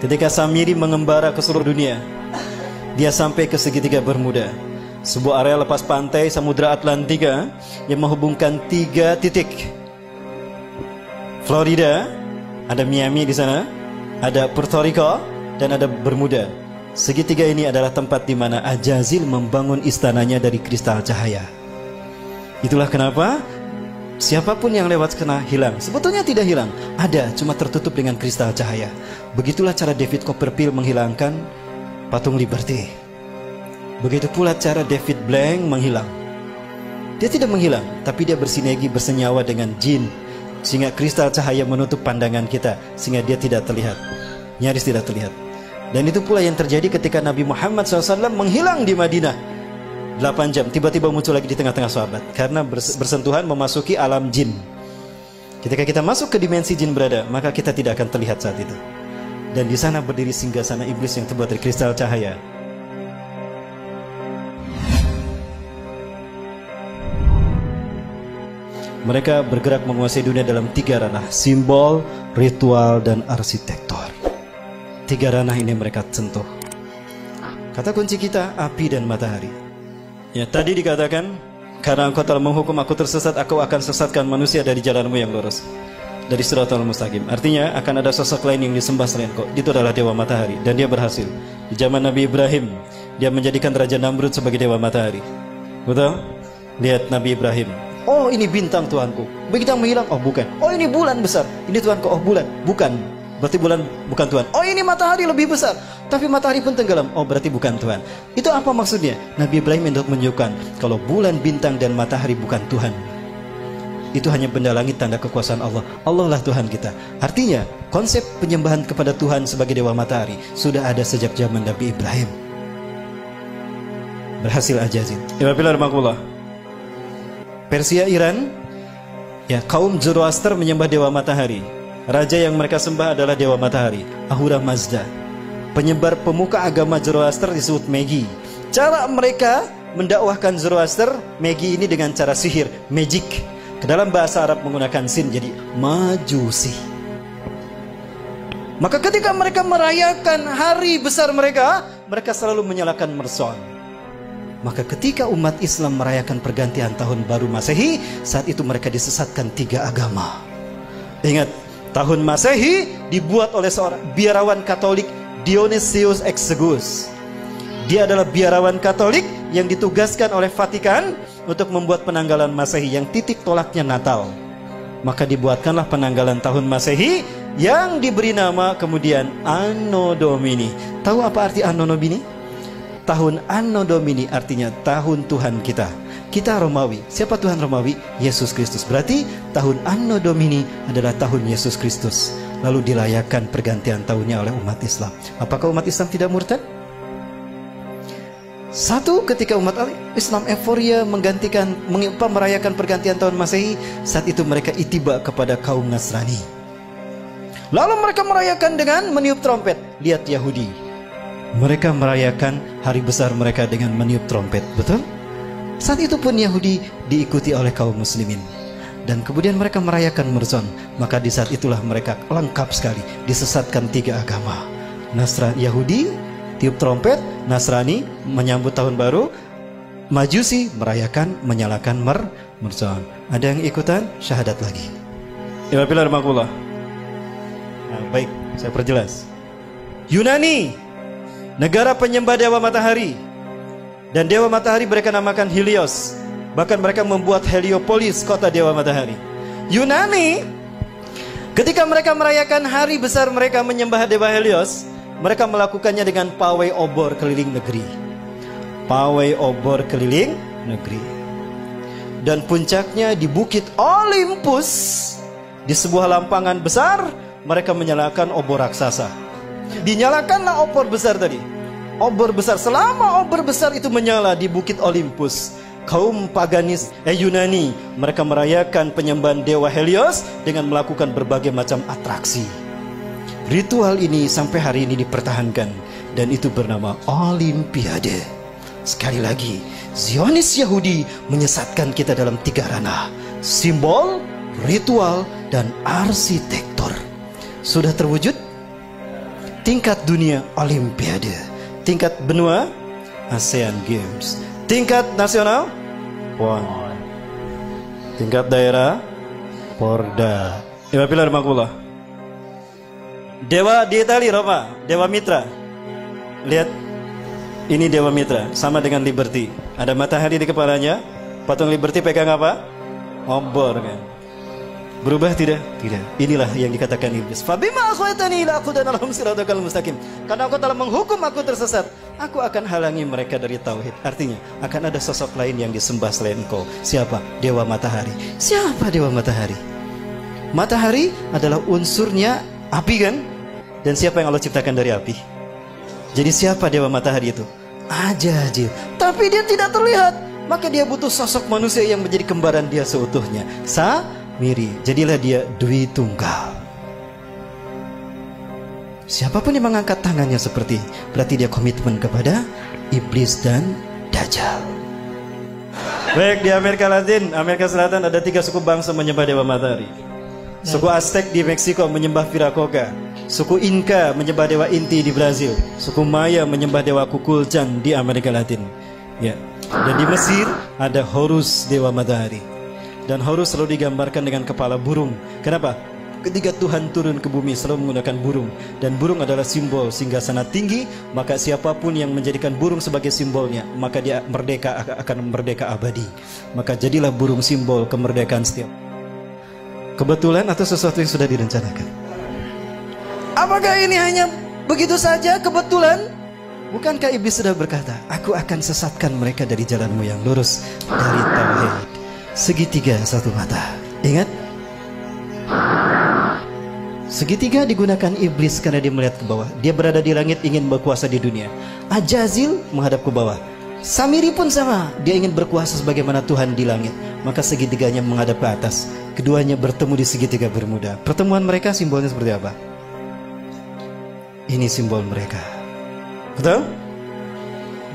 Ketika Samiri mengembara ke seluruh dunia, dia sampai ke segitiga Bermuda, sebuah area lepas pantai Samudra Atlantika yang menghubungkan 3 titik. Florida, ada Miami di sana, ada Puerto Rico, dan ada Bermuda. Segitiga ini adalah tempat di mana Ajazil membangun istananya dari kristal cahaya. Itulah kenapa siapapun yang lewat kena hilang. Sebetulnya tidak hilang, ada, cuma tertutup dengan kristal cahaya. Begitulah cara David Copperfield menghilangkan patung Liberty. Begitu pula cara David Blank menghilang. Dia tidak menghilang, tapi dia bersinergi, bersenyawa dengan jin, sehingga kristal cahaya menutup pandangan kita, sehingga dia tidak terlihat, nyaris tidak terlihat. Dan itu pula yang terjadi ketika Nabi Muhammad SAW menghilang di Madinah 8 jam, tiba-tiba muncul lagi di tengah-tengah sahabat, karena bersentuhan memasuki alam jin. Ketika kita masuk ke dimensi jin berada, maka kita tidak akan terlihat saat itu. Dan di sana berdiri singgasana iblis yang terbuat dari kristal cahaya. Mereka bergerak menguasai dunia dalam 3 ranah: simbol, ritual, dan arsitektur. 3 ranah ini mereka sentuh. Kata kunci kita, api dan matahari. Ya, tadi dikatakan, karena engkau telah menghukum aku tersesat, aku akan sesatkan manusia dari jalanmu yang lurus, dari Shiratal Mustaqim. Artinya akan ada sosok lain yang disembah selain kau. Itu adalah Dewa Matahari, dan dia berhasil. Di zaman Nabi Ibrahim, dia menjadikan Raja Namrud sebagai Dewa Matahari. Betul? Lihat Nabi Ibrahim. Oh, ini bintang Tuhanku. Bintang menghilang. Oh, bukan. Oh, ini bulan besar. Ini Tuhanku. Oh, bulan. Bukan. Berarti bulan bukan Tuhan. Oh, ini matahari lebih besar, tapi matahari pun tenggelam. Oh, berarti bukan Tuhan. Itu apa maksudnya? Nabi Ibrahim untuk menunjukkan kalau bulan, bintang, dan matahari bukan Tuhan. Itu hanya benda langit, tanda kekuasaan Allah. Allah lah Tuhan kita. Artinya konsep penyembahan kepada Tuhan sebagai Dewa Matahari sudah ada sejak zaman Nabi Ibrahim. Berhasil Ajazil. Persia, Iran, ya, kaum Zoroaster menyembah Dewa Matahari. Raja yang mereka sembah adalah Dewa Matahari, Ahura Mazda. Penyebar pemuka agama Zoroaster disebut Magi. Cara mereka mendakwahkan Zoroaster, Magi ini dengan cara sihir, magic. Ke dalam bahasa Arab menggunakan sin, jadi majusi. Maka ketika mereka merayakan hari besar mereka, mereka selalu menyalakan mercon. Maka ketika umat Islam merayakan pergantian tahun baru Masehi, saat itu mereka disesatkan 3 agama. Ingat, tahun Masehi dibuat oleh seorang biarawan Katolik, Dionysius Exiguus. Dia adalah biarawan Katolik yang ditugaskan oleh Vatikan untuk membuat penanggalan Masehi yang titik tolaknya Natal. Maka dibuatkanlah penanggalan tahun Masehi yang diberi nama kemudian Anno Domini. Tahu apa arti Anno Domini? Tahun Anno Domini artinya tahun Tuhan kita. Kita Romawi. Siapa Tuhan Romawi? Yesus Kristus. Berarti tahun Anno Domini adalah tahun Yesus Kristus. Lalu dirayakan pergantian tahunnya oleh umat Islam. Apakah umat Islam tidak murtad? Satu, ketika umat Islam euforia merayakan pergantian tahun Masehi, saat itu mereka itiba kepada kaum Nasrani. Lalu mereka merayakan dengan meniup trompet. Lihat Yahudi, mereka merayakan hari besar mereka dengan meniup trompet. Betul? Saat itu pun Yahudi diikuti oleh kaum muslimin. Dan kemudian mereka merayakan Merson. Maka di saat itulah mereka lengkap sekali, disesatkan 3 agama. Nasrani, Yahudi tiup trompet, Nasrani menyambut tahun baru, Majusi merayakan menyalakan Merson. Ada yang ikutan syahadat lagi. Nah, baik, saya perjelas. Yunani, negara penyembah Dewa Matahari. Dan Dewa Matahari mereka namakan Helios. Bahkan mereka membuat Heliopolis, kota Dewa Matahari. Yunani, ketika mereka merayakan hari besar mereka menyembah Dewa Helios, mereka melakukannya dengan pawai obor keliling negeri. Pawai obor keliling negeri. Dan puncaknya di Bukit Olympus, di sebuah lampangan besar, mereka menyalakan obor raksasa. Dinyalakanlah obor besar tadi. Obor besar, selama obor besar itu menyala di Bukit Olympus, kaum paganis Yunani mereka merayakan penyembahan Dewa Helios dengan melakukan berbagai macam atraksi. Ritual ini sampai hari ini dipertahankan dan itu bernama Olimpiade. Sekali lagi, Zionis Yahudi menyesatkan kita dalam 3 ranah: simbol, ritual, dan arsitektur. Sudah terwujud? tingkat dunia Olimpiade, tingkat benua ASEAN Games, tingkat nasional PON, tingkat daerah Porda. Ibapilar makulah. Dewa di Itali Roma, Dewa Mitra. Lihat, ini Dewa Mitra, sama dengan Liberty. Ada matahari di kepalanya. Patung Liberty pegang apa? Obor kan. Berubah tidak? Tidak. Inilah yang dikatakan iblis. Fabima akhwatani ila aqudan lahum siratal mustaqim. Karena engkau telah menghukum aku tersesat, aku akan halangi mereka dari tauhid. Artinya, akan ada sosok lain yang disembah selain engkau. Siapa? Dewa matahari. Siapa dewa matahari? Matahari adalah unsurnya api kan? Dan siapa yang Allah ciptakan dari api? Jadi siapa dewa matahari itu? Ajajil. Tapi dia tidak terlihat. Maka dia butuh sosok manusia yang menjadi kembaran dia seutuhnya. Samiri. Jadilah dia Dwi Tunggal. Siapapun yang mengangkat tangannya seperti, berarti dia komitmen kepada iblis dan Dajjal. Baik, di Amerika Latin, Amerika Selatan ada 3 suku bangsa menyembah dewa matahari. Suku Aztec di Meksiko menyembah Viracocha. Suku Inca menyembah dewa Inti di Brazil. Suku Maya menyembah dewa Kukulcan di Amerika Latin. Ya. Dan di Mesir ada Horus, dewa matahari. Dan Horus selalu digambarkan dengan kepala burung. Kenapa? Ketika Tuhan turun ke bumi selalu menggunakan burung. Dan burung adalah simbol singgasana tinggi. Maka siapapun yang menjadikan burung sebagai simbolnya, maka dia merdeka, akan merdeka abadi. Maka jadilah burung simbol kemerdekaan setiap. Kebetulan atau sesuatu yang sudah direncanakan? Apakah ini hanya begitu saja kebetulan? Bukankah iblis sudah berkata, aku akan sesatkan mereka dari jalanmu yang lurus, dari tauhid. Segitiga satu mata. Ingat? Segitiga digunakan iblis karena dia melihat ke bawah. Dia berada di langit ingin berkuasa di dunia. Ajazil menghadap ke bawah. Samiri pun sama. Dia ingin berkuasa sebagaimana Tuhan di langit. Maka segitiganya menghadap ke atas. Keduanya bertemu di segitiga bermuda. Pertemuan mereka simbolnya seperti apa? Ini simbol mereka. Betul?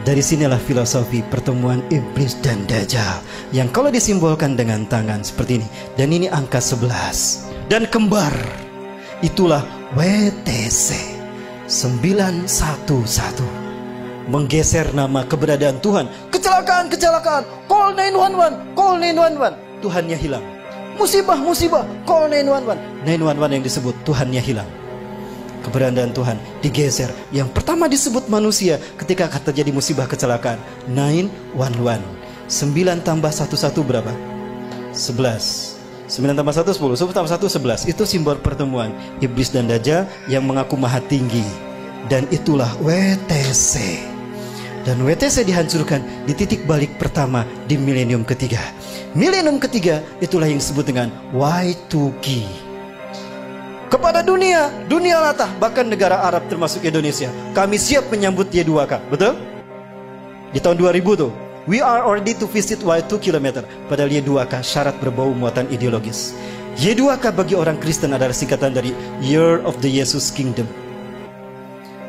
Dari sinilah filosofi pertemuan iblis dan Dajjal, yang kalau disimbolkan dengan tangan seperti ini. Dan ini angka 11. Dan kembar. Itulah WTC 911. Menggeser nama keberadaan Tuhan. Kecelakaan, kecelakaan. Call 911, call 911. Tuhannya hilang. Musibah, musibah. Call 911. 911 yang disebut Tuhannya hilang. Keberadaan Tuhan digeser. Yang pertama disebut manusia ketika akan terjadi musibah kecelakaan. 911. 9 tambah 11 berapa? 11. 9 tambah 1 10. 10 tambah 1 11. Itu simbol pertemuan iblis dan Dajjal yang mengaku maha tinggi. Dan itulah WTC. Dan WTC dihancurkan di titik balik pertama di milenium ketiga. Milenium ketiga itulah yang disebut dengan Y2K. Kepada dunia, dunia latah, bahkan negara Arab termasuk Indonesia, kami siap menyambut Y2K, betul? Di tahun 2000 tuh, we are ready to visit Y2 km. Padahal Y2K syarat berbau muatan ideologis. Y2K bagi orang Kristen adalah singkatan dari Year of the Jesus Kingdom.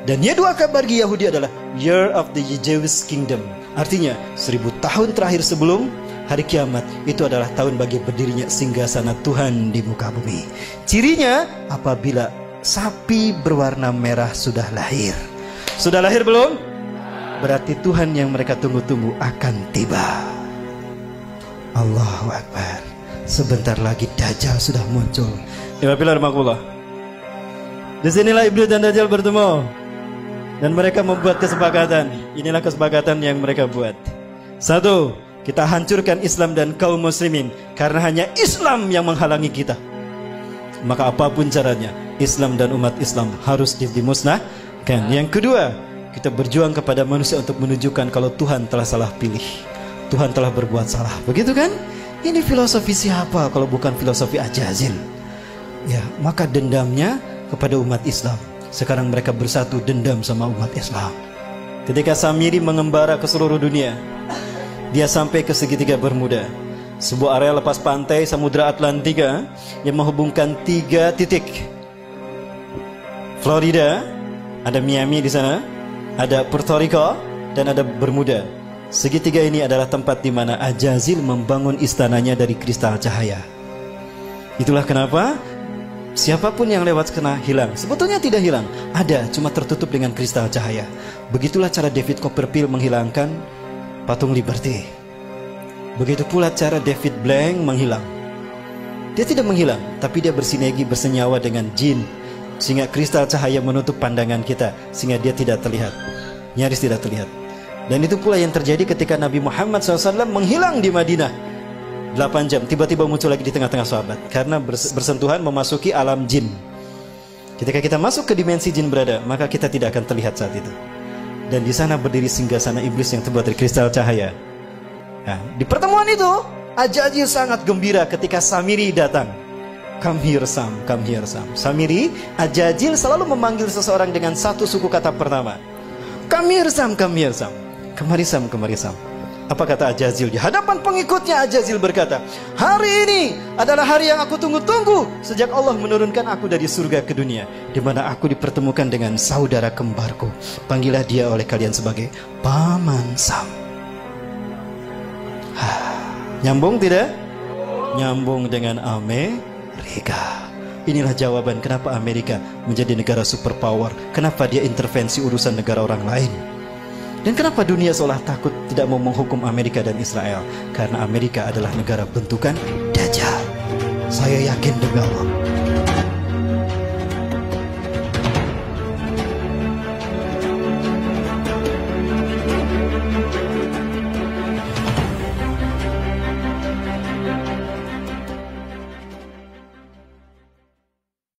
Dan Y2K bagi Yahudi adalah Year of the Jewish Kingdom. Artinya 1000 tahun terakhir sebelum hari kiamat, itu adalah tahun bagi berdirinya singgasana Tuhan di muka bumi. Cirinya apabila sapi berwarna merah sudah lahir. Sudah lahir belum? Berarti Tuhan yang mereka tunggu-tunggu akan tiba. Allahu Akbar. Sebentar lagi Dajjal sudah muncul. Ibabillah rahmatullah. Disinilah iblis dan Dajjal bertemu. Dan mereka membuat kesepakatan. Inilah kesepakatan yang mereka buat. 1. Kita hancurkan Islam dan kaum muslimin. Karena hanya Islam yang menghalangi kita. Maka apapun caranya, Islam dan umat Islam harus dimusnahkan. Yang kedua, kita berjuang kepada manusia untuk menunjukkan kalau Tuhan telah salah pilih. Tuhan telah berbuat salah. Begitu kan? Ini filosofi siapa kalau bukan filosofi Ajazil? Ya, maka dendamnya kepada umat Islam. Sekarang mereka bersatu dendam sama umat Islam. Ketika Samiri mengembara ke seluruh dunia, dia sampai ke segitiga Bermuda, sebuah area lepas pantai Samudra Atlantika yang menghubungkan 3 titik. Florida, ada Miami di sana, ada Puerto Rico, dan ada Bermuda. Segitiga ini adalah tempat di mana Ajazil membangun istananya dari kristal cahaya. Itulah kenapa Siapapun yang lewat kena hilang. Sebetulnya tidak hilang, ada, cuma tertutup dengan kristal cahaya. Begitulah cara David Copperfield menghilangkan patung Liberty. Begitu pula cara David Blank menghilang. Dia tidak menghilang, tapi dia bersinergi, bersenyawa dengan jin, sehingga kristal cahaya menutup pandangan kita, sehingga dia tidak terlihat, nyaris tidak terlihat. Dan itu pula yang terjadi ketika Nabi Muhammad SAW menghilang di Madinah 8 jam, tiba-tiba muncul lagi di tengah-tengah sahabat, karena bersentuhan memasuki alam jin. Ketika kita masuk ke dimensi jin berada, maka kita tidak akan terlihat saat itu. Dan di sana berdiri singgasana iblis yang terbuat dari kristal cahaya. Nah, di pertemuan itu Ajajil sangat gembira ketika Samiri datang. Come here Sam, come here Sam. Samiri, Ajajil selalu memanggil seseorang dengan satu suku kata pertama. Come here Sam, come here Sam. Kemari Sam, kemari Sam. Apa kata Ajazil? Di hadapan pengikutnya Ajazil berkata, hari ini adalah hari yang aku tunggu-tunggu sejak Allah menurunkan aku dari surga ke dunia, di mana aku dipertemukan dengan saudara kembarku. Panggillah dia oleh kalian sebagai Paman Sam. Nyambung tidak? Nyambung dengan Amerika. Inilah jawaban kenapa Amerika menjadi negara superpower. Kenapa dia intervensi urusan negara orang lain. Dan kenapa dunia seolah takut tidak mau menghukum Amerika dan Israel? Karena Amerika adalah negara bentukan Dajjal. Saya yakin demi Allah.